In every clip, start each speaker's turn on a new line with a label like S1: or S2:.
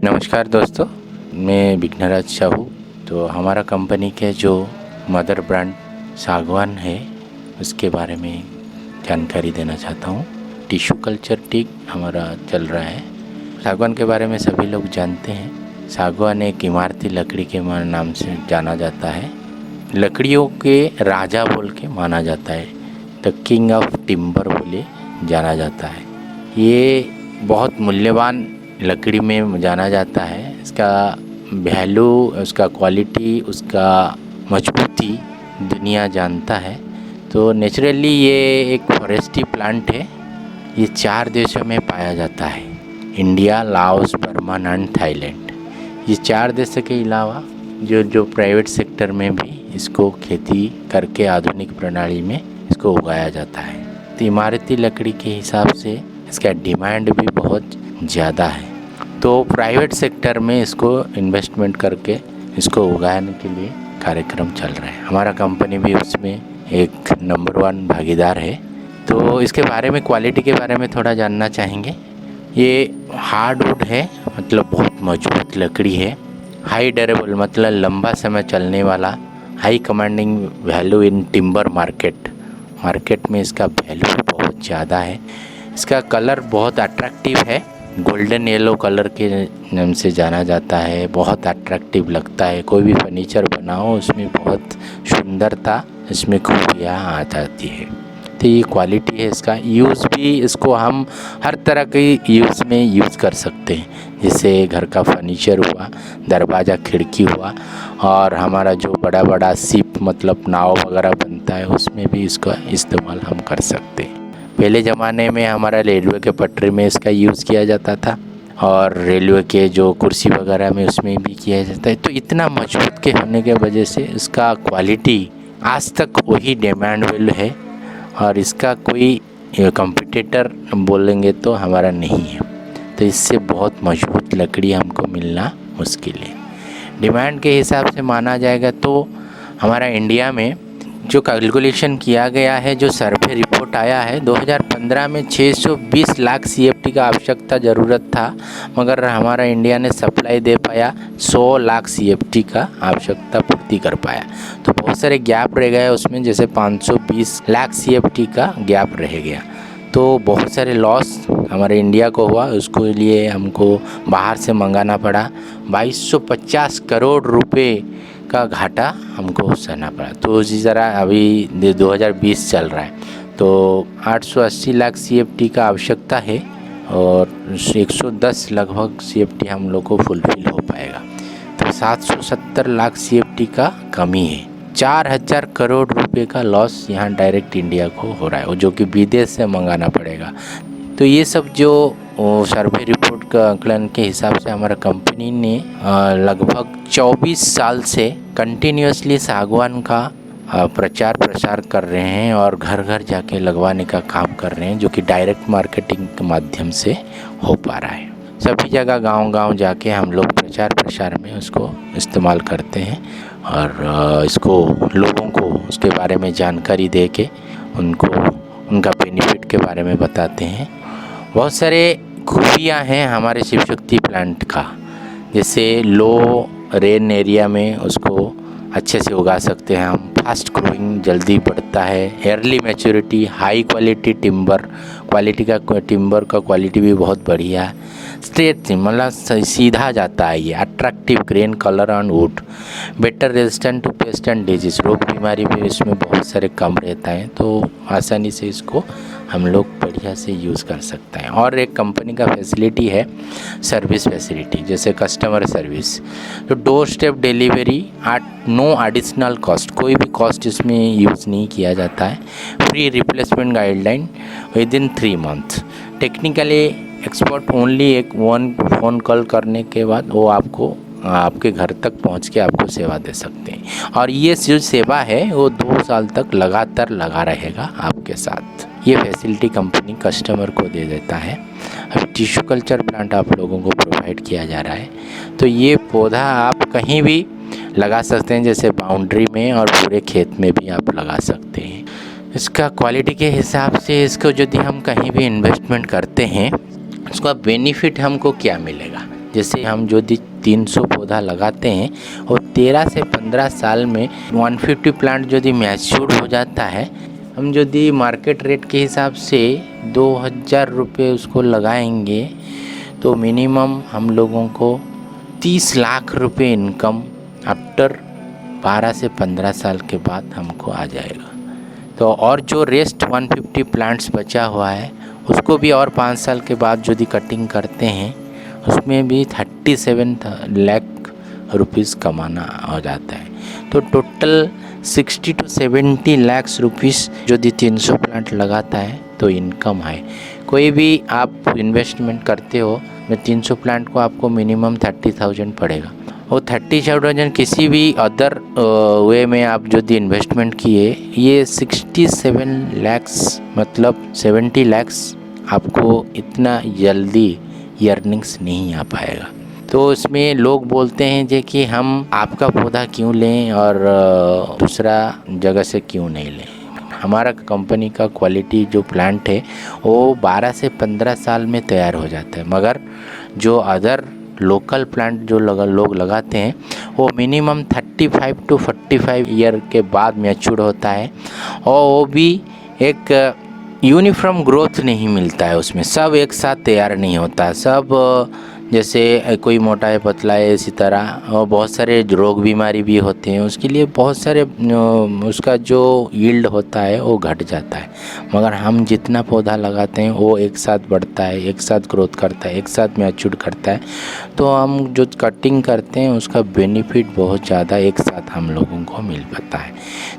S1: नमस्कार दोस्तों, मैं विघ्नराज साहू। तो हमारा कंपनी के जो मदर ब्रांड सागवान है उसके बारे में जानकारी देना चाहता हूँ। टिश्यू कल्चर टीक हमारा चल रहा है। सागवान के बारे में सभी लोग जानते हैं। सागवान एक इमारती लकड़ी के नाम से जाना जाता है। लकड़ियों के राजा बोल के माना जाता है। द किंग ऑफ टिम्बर बोले जाना जाता है। ये बहुत मूल्यवान लकड़ी में जाना जाता है। इसका वैल्यू, उसका क्वालिटी, उसका मजबूती दुनिया जानता है। तो नेचुरली ये एक फॉरेस्टी प्लांट है। ये 4 देशों में पाया जाता है, India, Laos, Burma and Thailand. ये 4 देशों के अलावा जो प्राइवेट सेक्टर में भी इसको खेती करके आधुनिक प्रणाली में इसको उगाया जाता है। तो इमारती लकड़ी के हिसाब से इसका डिमांड भी बहुत ज़्यादा है। तो प्राइवेट सेक्टर में इसको इन्वेस्टमेंट करके इसको उगाने के लिए कार्यक्रम चल रहा है। हमारा कंपनी भी उसमें एक नंबर 1 भागीदार है। तो इसके बारे में, क्वालिटी के बारे में थोड़ा जानना चाहेंगे। ये हार्डवुड है, मतलब बहुत मजबूत लकड़ी है। हाई ड्यूरेबल मतलब लंबा समय चलने वाला। High commanding value in timber market में इसका वैल्यू बहुत ज़्यादा है। इसका कलर बहुत अट्रैक्टिव है, गोल्डन येलो कलर के नाम से जाना जाता है। बहुत अट्रैक्टिव लगता है। कोई भी फर्नीचर बनाओ उसमें बहुत सुंदरता, इसमें खूबियाँ आ जाती है। तो ये क्वालिटी है इसका। यूज़ भी इसको हम हर तरह के यूज़ में यूज़ कर सकते हैं। जैसे घर का फर्नीचर हुआ, दरवाज़ा, खिड़की हुआ, और हमारा जो बड़ा बड़ा शिप मतलब नाव वगैरह बनता है उसमें भी इसका इस्तेमाल हम कर सकते हैं। पहले ज़माने में हमारा रेलवे के पटरी में इसका यूज़ किया जाता था, और रेलवे के जो कुर्सी वगैरह में उसमें भी किया जाता है। तो इतना मजबूत के होने के वजह से इसका क्वालिटी आज तक वही डिमांड वैल्यू है, और इसका कोई कॉम्पिटिटर बोलेंगे तो हमारा नहीं है। तो इससे बहुत मजबूत लकड़ी हमको मिलना मुश्किल है। डिमांड के हिसाब से माना जाएगा तो हमारा इंडिया में जो कैलकुलेशन किया गया है, जो सर्वे रिपोर्ट आया है, 2015 में 620 लाख CFT का आवश्यकता ज़रूरत था, मगर हमारा इंडिया ने सप्लाई दे पाया 100 लाख CFT का आवश्यकता पूर्ति कर पाया। तो बहुत सारे गैप रह गए उसमें, जैसे 520 लाख CFT का गैप रह गया। तो बहुत सारे लॉस हमारे इंडिया को हुआ। उसको लिए हमको बाहर से मंगाना पड़ा। 2250 करोड़ रुपए का घाटा हमको सहना पड़ा। तो इसी तरह अभी 2020 चल रहा है, तो 880 लाख CFT का आवश्यकता है, और 110 लगभग CFT हम लोग को फुलफिल हो पाएगा। तो 770 लाख CFT का कमी है। 4000 करोड़ रुपए का लॉस यहाँ डायरेक्ट इंडिया को हो रहा है, जो कि विदेश से मंगाना पड़ेगा। तो ये सब जो सर्वे रिपोर्ट का आकलन के हिसाब से हमारा कंपनी ने लगभग 24 साल से कंटिन्यूसली सागवान का प्रचार प्रसार कर रहे हैं, और घर घर जाके लगवाने का काम कर रहे हैं, जो कि डायरेक्ट मार्केटिंग के माध्यम से हो पा रहा है। सभी जगह गांव-गांव जाके हम लोग प्रचार प्रसार में उसको इस्तेमाल करते हैं, और इसको लोगों को उसके बारे में जानकारी दे के उनको उनका बेनिफिट के बारे में बताते हैं। बहुत सारे खूबियाँ हैं हमारे शिव शक्ति प्लांट का, जैसे लो रेन एरिया में उसको अच्छे से उगा सकते हैं हम। फास्ट ग्रोइंग, जल्दी बढ़ता है। Early maturity, high quality timber, timber का क्वालिटी भी बहुत बढ़िया है। स्ट्रेट मतलब सीधा जाता है ये। Attractive grain colour on wood, better resistant to pest and disease, रोग बीमारी भी इसमें बहुत सारे कम रहता है। तो आसानी से इसको हम लोग बढ़िया से यूज़ कर सकते हैं। और एक कंपनी का फैसिलिटी है, सर्विस फैसिलिटी, जैसे कस्टमर सर्विस, तो door step delivery at no additional cost, कोई भी कॉस्ट इसमें यूज़ नहीं किया जाता है। Free replacement guideline within 3 month. Technically expert only, एक 1 फ़ोन कॉल करने के बाद वो आपको आपके घर तक पहुंच के आपको सेवा दे सकते हैं। और ये जो सेवा है वो 2 साल तक लगातार लगा रहेगा आपके साथ। ये फैसिलिटी कंपनी कस्टमर को दे देता है। अभी टिश्यू कल्चर प्लांट आप लोगों को प्रोवाइड किया जा रहा है। तो ये पौधा आप कहीं भी लगा सकते हैं, जैसे बाउंड्री में, और पूरे खेत में भी आप लगा सकते हैं। इसका क्वालिटी के हिसाब से इसको यदि हम कहीं भी इन्वेस्टमेंट करते हैं, उसका बेनिफिट हमको क्या मिलेगा। जैसे हम जो 300 पौधा लगाते हैं वो 13 से 15 साल में 150 प्लांट यदि मैच्योर हो जाता है, हम यदि मार्केट रेट के हिसाब से 2000 रुपये उसको लगाएंगे तो मिनिमम हम लोगों को 30 लाख रुपए इनकम आफ्टर 12 से 15 साल के बाद हमको आ जाएगा। तो और जो रेस्ट 150 प्लांट्स बचा हुआ है उसको भी और 5 साल के बाद यदि कटिंग करते हैं उसमें भी 37 लाख रुपीस कमाना हो जाता है। तो टोटल 60 to 70 लाख रुपीस यदि 300 प्लांट लगाता है तो इनकम है। कोई भी आप इन्वेस्टमेंट करते हो में 300 प्लांट को आपको मिनिमम 30,000 पड़ेगा। वो 30,000 किसी भी अदर वे में आप यदि इन्वेस्टमेंट किए, ये 67 लैक्स मतलब 70 लैक्स आपको इतना जल्दी अर्निंग्स नहीं आ पाएगा। तो इसमें लोग बोलते हैं जे कि हम आपका पौधा क्यों लें और दूसरा जगह से क्यों नहीं लें। हमारा कंपनी का क्वालिटी जो प्लांट है वो 12 से 15 साल में तैयार हो जाता है, मगर जो अदर लोकल प्लांट जो लोग लगाते हैं वो मिनिमम 35 to 45 ईयर के बाद मैच्योर होता है और वो भी एक यूनिफॉर्म ग्रोथ नहीं मिलता है, उसमें सब एक साथ तैयार नहीं होता। सब जैसे कोई मोटा है पतला है इसी तरह, और बहुत सारे रोग बीमारी भी होते हैं, उसके लिए बहुत सारे उसका जो यील्ड होता है वो घट जाता है। मगर हम जितना पौधा लगाते हैं वो एक साथ बढ़ता है, एक साथ ग्रोथ करता है, एक साथ मैच्योर करता है। तो हम जो कटिंग करते हैं उसका बेनिफिट बहुत ज़्यादा एक साथ हम लोगों को मिल पाता है।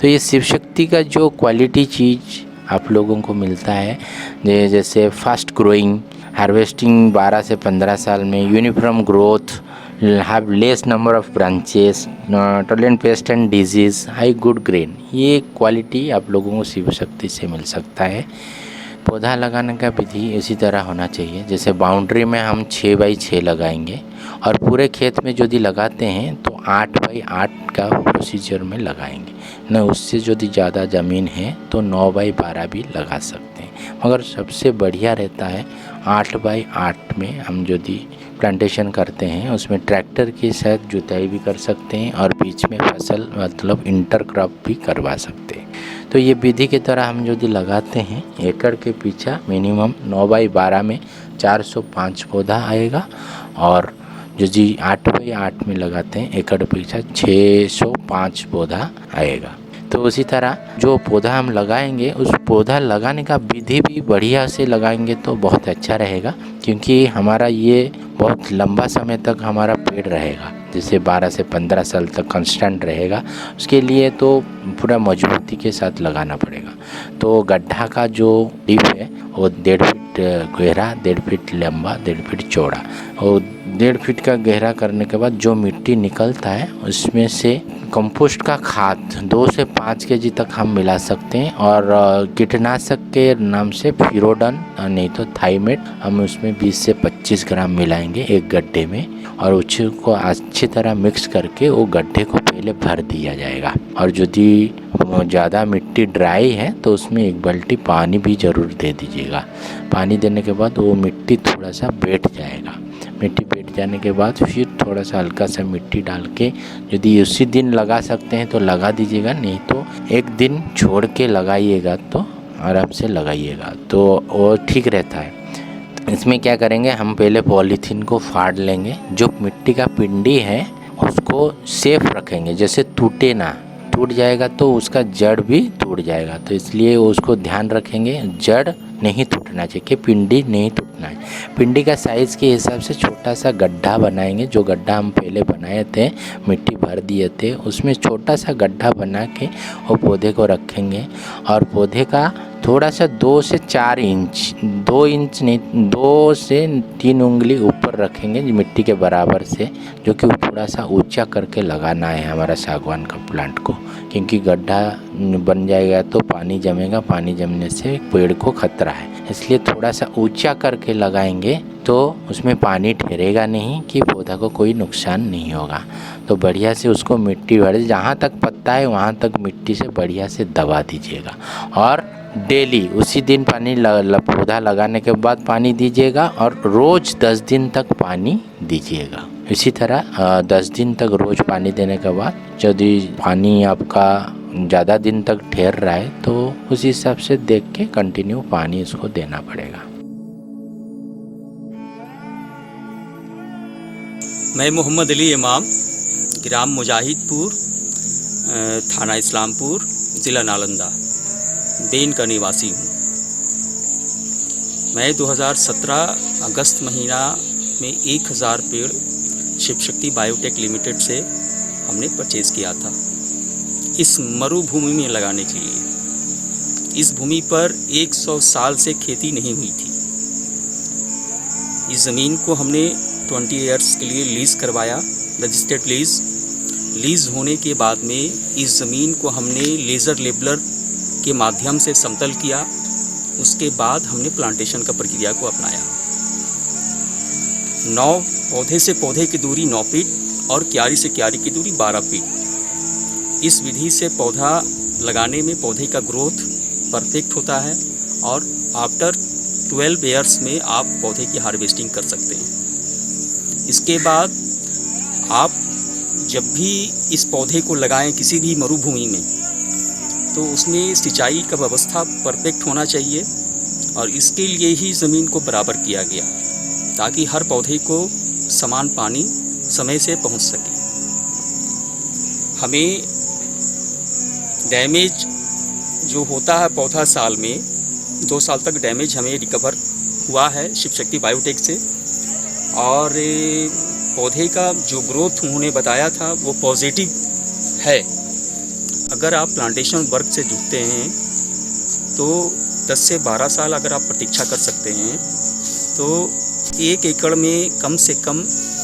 S1: तो ये शिव शक्ति का जो क्वालिटी चीज़ आप लोगों को मिलता है, जैसे फास्ट ग्रोइंग, हार्वेस्टिंग 12 से 15 साल में, uniform growth, have less number of branches, tolerant paste and disease, high good grain, ये क्वालिटी आप लोगों को शिव शक्ति से मिल सकता है। पौधा लगाने का विधि इसी तरह होना चाहिए, जैसे बाउंड्री में हम 6 बाई 6 लगाएंगे और पूरे खेत में यदि लगाते हैं तो 8 बाई 8 का प्रोसीजर में लगाएंगे। न उससे यदि ज़्यादा ज़मीन है तो 9 बाई 12 भी लगा सकते हैं, मगर सबसे बढ़िया रहता है 8 बाई 8 में हम यदि प्लांटेशन करते हैं उसमें ट्रैक्टर के साथ जुताई भी कर सकते हैं और बीच में फसल मतलब इंटरक्रॉप भी करवा सकते हैं। तो ये विधि की तरह हम यदि लगाते हैं एकड़ के पीछे मिनिमम 9 बाई 12 में 405 पौधा आएगा, और यदि 8 बाई 8 में लगाते हैं एकड़ पीछे 605 पौधा आएगा। तो उसी तरह जो पौधा हम लगाएंगे उस पौधा लगाने का विधि भी बढ़िया से लगाएंगे तो बहुत अच्छा रहेगा, क्योंकि हमारा ये बहुत लंबा समय तक हमारा पेड़ रहेगा, जैसे 12 से 15 साल तक कांस्टेंट रहेगा। उसके लिए तो पूरा मजबूती के साथ लगाना पड़ेगा। तो गड्ढा का जो डीप है वो 1.5 फीट गहरा, 1.5 फीट लंबा, 1.5 फीट चौड़ा, और 1.5 फीट का गहरा करने के बाद जो मिट्टी निकलता है उसमें से कंपोस्ट का खाद 2 से 5 केजी तक हम मिला सकते हैं, और कीटनाशक के नाम से फिरोडन नहीं तो थाइमेट हम उसमें 20 से 25 ग्राम मिलाएंगे एक गड्ढे में, और उसको अच्छी तरह मिक्स करके वो गड्ढे को पहले भर दिया जाएगा। और यदि ज़्यादा मिट्टी ड्राई है तो उसमें 1 बाल्टी पानी भी ज़रूर दे दीजिएगा। पानी देने के बाद वो मिट्टी थोड़ा सा बैठ जाएगा। मिट्टी बैठ जाने के बाद फिर थोड़ा सा हल्का सा मिट्टी डाल के यदि उसी दिन लगा सकते हैं तो लगा दीजिएगा, नहीं तो एक दिन छोड़ के लगाइएगा तो आराम से लगाइएगा तो वो ठीक रहता है। इसमें क्या करेंगे, हम पहले पॉलीथीन को फाड़ लेंगे, जो मिट्टी का पिंडी है उसको सेफ रखेंगे, जैसे टूटे ना, टूट जाएगा तो उसका जड़ भी टूट जाएगा, तो इसलिए उसको ध्यान रखेंगे जड़ नहीं टूटना चाहिए कि पिंडी नहीं टूटना है। पिंडी का साइज़ के हिसाब से छोटा सा गड्ढा बनाएंगे, जो गड्ढा हम पहले बनाए थे मिट्टी भर दिए थे उसमें छोटा सा गड्ढा बना के वो पौधे को रखेंगे, और पौधे का थोड़ा सा 2 से 4 इंच, 2 इंच नहीं 2 से 3 उंगली ऊपर रखेंगे मिट्टी के बराबर से, जो कि थोड़ा सा ऊंचा करके लगाना है हमारा सागवान का प्लांट को, क्योंकि गड्ढा बन जाएगा तो पानी जमेगा, पानी जमने से पेड़ को खतरा है, इसलिए थोड़ा सा ऊंचा करके लगाएंगे तो उसमें पानी ठहरेगा नहीं कि पौधा को कोई नुकसान नहीं होगा। तो बढ़िया से उसको मिट्टी भर, जहाँ तक पत्ता है वहाँ तक मिट्टी से बढ़िया से दबा दीजिएगा, और डेली उसी दिन पानी पौधा लगाने के बाद पानी दीजिएगा और रोज़ 10 दिन तक पानी दीजिएगा। इसी तरह 10 दिन तक रोज़ पानी देने के बाद यदि पानी आपका ज़्यादा दिन तक ठहर रहा है तो उस हिसाब से देख के कंटिन्यू पानी इसको देना पड़ेगा।
S2: मैं मोहम्मद अली इमाम, ग्राम मुजाहिदपुर, थाना इस्लामपुर, ज़िला नालंदा, बेन का निवासी हूँ। मैं 2017 अगस्त महीना में 1000 पेड़ शिव शक्ति बायोटेक लिमिटेड से हमने परचेज़ किया था इस मरुभूमि में लगाने के लिए। इस भूमि पर 100 साल से खेती नहीं हुई थी। इस ज़मीन को हमने 20 ईयर्स के लिए लीज़ करवाया, रजिस्टर्ड लीज़ होने के बाद में इस ज़मीन को हमने लेज़र लेबलर के माध्यम से समतल किया। उसके बाद हमने प्लांटेशन का प्रक्रिया को अपनाया। 9 पौधे से पौधे की दूरी 9 फीट और क्यारी से क्यारी की दूरी 12 फीट। इस विधि से पौधा लगाने में पौधे का ग्रोथ परफेक्ट होता है और आफ्टर 12 ईयर्स में आप पौधे की हार्वेस्टिंग कर सकते हैं। इसके बाद आप जब भी इस पौधे को लगाएं किसी भी मरुभूमि में तो उसमें सिंचाई का व्यवस्था परफेक्ट होना चाहिए और इसके लिए ही ज़मीन को बराबर किया गया ताकि हर पौधे को समान पानी समय से पहुंच सके। हमें डैमेज जो होता है पौधा साल में 2 साल तक डैमेज हमें रिकवर हुआ है शिव शक्ति बायोटेक से और पौधे का जो ग्रोथ उन्होंने बताया था वो पॉजिटिव है। अगर आप प्लांटेशन वर्क से जुड़ते हैं तो 10 से 12 साल अगर आप प्रतीक्षा कर सकते हैं तो 1 एकड़ में कम से कम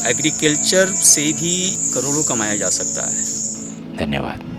S2: एग्रीकल्चर से भी करोड़ों कमाया जा सकता है।
S1: धन्यवाद।